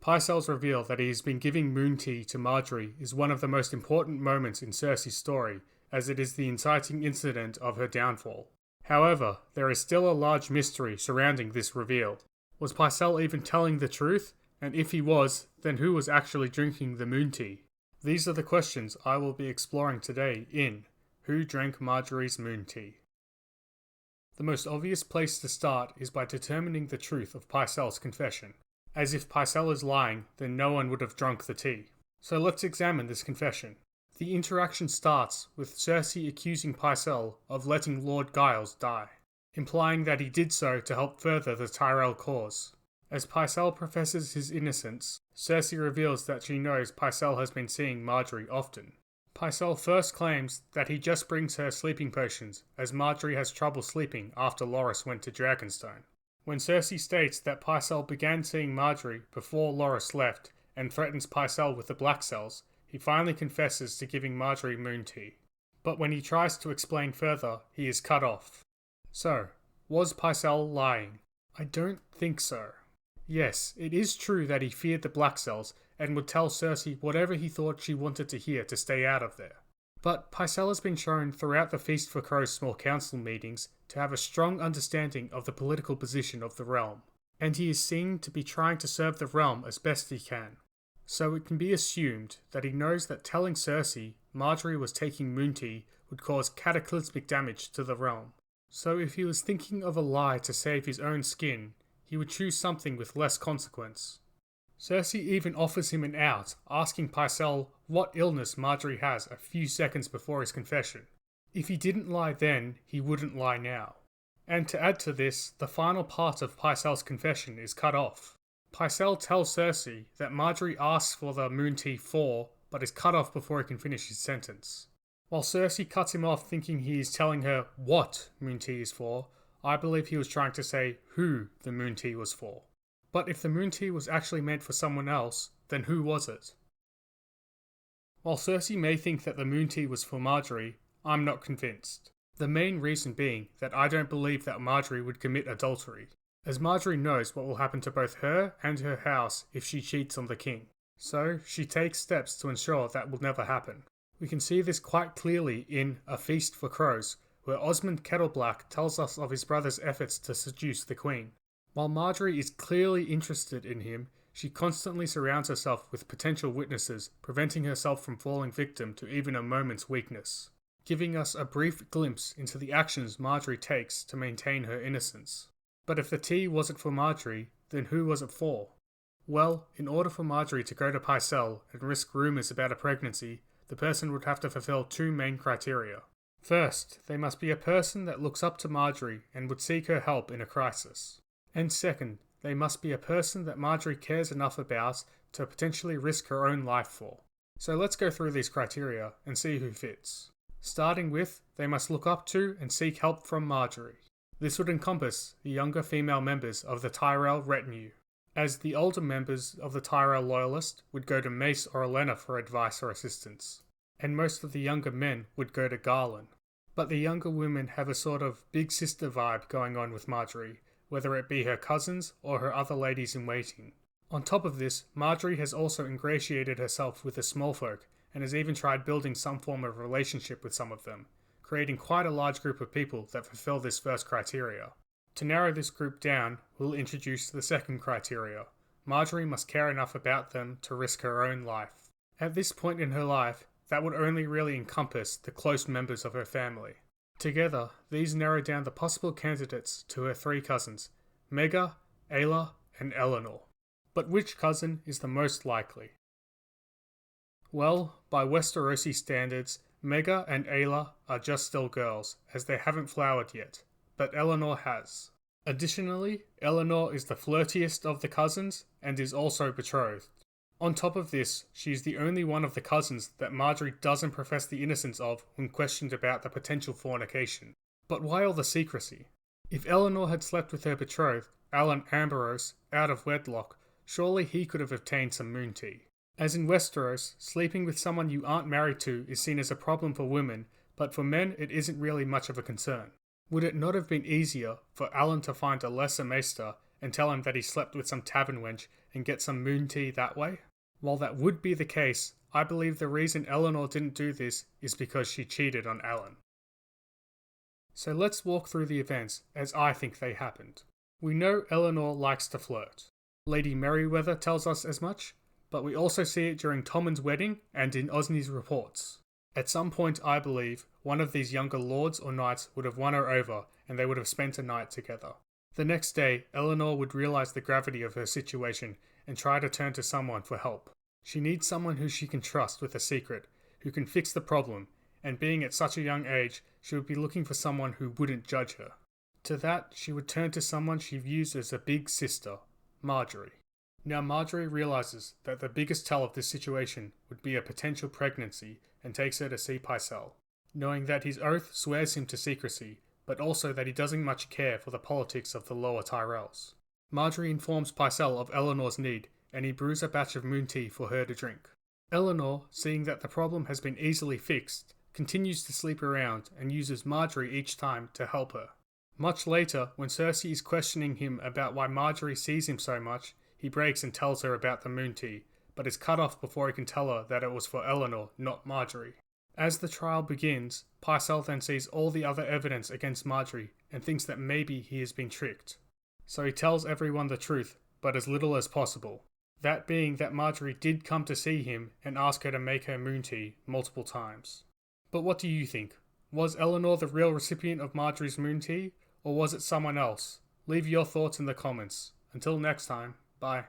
Pycelle's reveal that he has been giving moon tea to Margaery is one of the most important moments in Cersei's story, as it is the inciting incident of her downfall. However, there is still a large mystery surrounding this reveal. Was Pycelle even telling the truth? And if he was, then who was actually drinking the moon tea? These are the questions I will be exploring today in Who Drank Margaery's Moon Tea? The most obvious place to start is by determining the truth of Pycelle's confession. As if Pycelle is lying, then no one would have drunk the tea. So let's examine this confession. The interaction starts with Cersei accusing Pycelle of letting Lord Giles die, implying that he did so to help further the Tyrell cause. As Pycelle professes his innocence, Cersei reveals that she knows Pycelle has been seeing Margaery often. Pycelle first claims that he just brings her sleeping potions, as Margaery has trouble sleeping after Loras went to Dragonstone. When Cersei states that Pycelle began seeing Margaery before Loras left and threatens Pycelle with the Black Cells, he finally confesses to giving Margaery moon tea. But when he tries to explain further, he is cut off. So, was Pycelle lying? I don't think so. Yes, it is true that he feared the Black Cells and would tell Cersei whatever he thought she wanted to hear to stay out of there. But Pycelle has been shown throughout the Feast for Crows small council meetings to have a strong understanding of the political position of the realm, and he is seen to be trying to serve the realm as best he can. So it can be assumed that he knows that telling Cersei Margaery was taking moon tea would cause cataclysmic damage to the realm. So if he was thinking of a lie to save his own skin, he would choose something with less consequence. Cersei even offers him an out, asking Pycelle what illness Margaery has a few seconds before his confession. If he didn't lie then, he wouldn't lie now. And to add to this, the final part of Pycelle's confession is cut off. Pycelle tells Cersei that Margaery asks for the moon tea but is cut off before he can finish his sentence. While Cersei cuts him off thinking he is telling her what moon tea is for, I believe he was trying to say who the moon tea was for. But if the moon tea was actually meant for someone else, then who was it? While Cersei may think that the moon tea was for Margaery, I'm not convinced. The main reason being that I don't believe that Margaery would commit adultery, as Margaery knows what will happen to both her and her house if she cheats on the king. So she takes steps to ensure that will never happen. We can see this quite clearly in A Feast for Crows, where Osmond Kettleblack tells us of his brother's efforts to seduce the queen. While Margaery is clearly interested in him, she constantly surrounds herself with potential witnesses, preventing herself from falling victim to even a moment's weakness, giving us a brief glimpse into the actions Margaery takes to maintain her innocence. But if the tea wasn't for Margaery, then who was it for? Well, in order for Margaery to go to Pycelle and risk rumours about a pregnancy, the person would have to fulfill two main criteria. First, they must be a person that looks up to Margaery and would seek her help in a crisis. And second, they must be a person that Margaery cares enough about to potentially risk her own life for. So let's go through these criteria and see who fits. Starting with, they must look up to and seek help from Margaery. This would encompass the younger female members of the Tyrell retinue, as the older members of the Tyrell Loyalist would go to Mace or Olenna for advice or assistance, and most of the younger men would go to Garland. But the younger women have a sort of big sister vibe going on with Margaery, whether it be her cousins or her other ladies-in-waiting. On top of this, Margaery has also ingratiated herself with the small folk, and has even tried building some form of relationship with some of them, creating quite a large group of people that fulfill this first criteria. To narrow this group down, we'll introduce the second criteria. Margaery must care enough about them to risk her own life. At this point in her life, that would only really encompass the close members of her family. Together, these narrow down the possible candidates to her three cousins, Maegor, Aela, and Eleanor. But which cousin is the most likely? Well, by Westerosi standards, Maegor and Aela are just still girls, as they haven't flowered yet, but Eleanor has. Additionally, Eleanor is the flirtiest of the cousins and is also betrothed. On top of this, she is the only one of the cousins that Margaery doesn't profess the innocence of when questioned about the potential fornication. But why all the secrecy? If Eleanor had slept with her betrothed, Alan Ambrose, out of wedlock, surely he could have obtained some moon tea. As in Westeros, sleeping with someone you aren't married to is seen as a problem for women, but for men it isn't really much of a concern. Would it not have been easier for Alan to find a lesser maester and tell him that he slept with some tavern wench and get some moon tea that way? While that would be the case, I believe the reason Eleanor didn't do this is because she cheated on Alan. So let's walk through the events as I think they happened. We know Eleanor likes to flirt. Lady Merryweather tells us as much, but we also see it during Tommen's wedding and in Osney's reports. At some point, I believe, one of these younger lords or knights would have won her over and they would have spent a night together. The next day, Eleanor would realise the gravity of her situation and try to turn to someone for help. She needs someone who she can trust with a secret, who can fix the problem, and being at such a young age, she would be looking for someone who wouldn't judge her. To that, she would turn to someone she views as a big sister, Margaery. Now Margaery realises that the biggest tell of this situation would be a potential pregnancy and takes her to see Pycelle, knowing that his oath swears him to secrecy, but also that he doesn't much care for the politics of the lower Tyrells. Margaery informs Pycelle of Eleanor's need, and he brews a batch of moon tea for her to drink. Eleanor, seeing that the problem has been easily fixed, continues to sleep around and uses Margaery each time to help her. Much later, when Cersei is questioning him about why Margaery sees him so much, he breaks and tells her about the moon tea, but is cut off before he can tell her that it was for Eleanor, not Margaery. As the trial begins, Pycelle then sees all the other evidence against Margaery and thinks that maybe he has been tricked. So he tells everyone the truth, but as little as possible. That being that Margaery did come to see him and ask her to make her moon tea multiple times. But what do you think? Was Eleanor the real recipient of Margaery's moon tea, or was it someone else? Leave your thoughts in the comments. Until next time, bye.